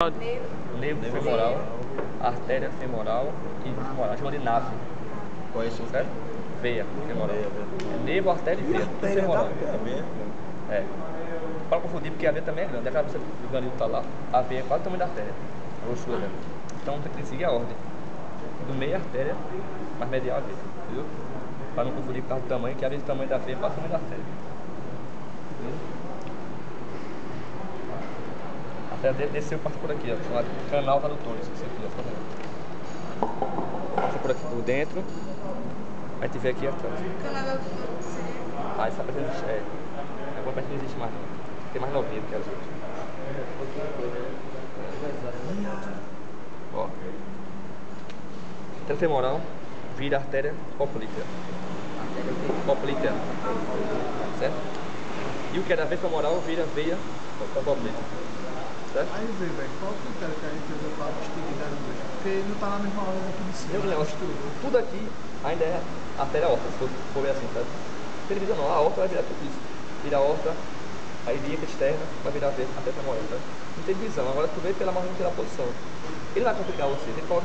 Nervo femoral, artéria femoral e femoral. Chama de nave. Qual é isso? Certo? Veia femoral. Nervo, artéria e veia. Artéria femoral. É. Para confundir, porque a veia também é grande. Acaba você o ganho tá lá. A veia é quase o tamanho da artéria. A grossura dela. Então tem que seguir a ordem. Do meio a artéria, mais medial a veia. Entendeu? Para não confundir por causa do tamanho, que às vezes o tamanho da veia é quase o tamanho da artéria. Até desceu, passa por aqui, ó, chamado canal tradutores, que você aqui, ó, passa por aqui por dentro, aí tiver aqui atrás. Canal seria? Ah, essa parte não existe, agora parte não existe mais, não. Tem mais novinha do que as outras. Ó, artéria femoral vira artéria oblíqua. Oblíqua, certo? E o que era veia femoral vira veia oblíqua. Certo? Aí vê, velho, qual o critério que a gente usa para distinguir das duas? Porque não tá na mesma ordem aqui de cima. Meu negócio, tudo aqui ainda é artéria aorta, se for ver assim, sabe? Televisão não, a aorta vai virar tudo isso. Vira a aorta, aí via externa, vai virar a artéria femoral, sabe? Não tem divisão, agora tu vê pela margem pela posição. Ele vai complicar você, tem que colocar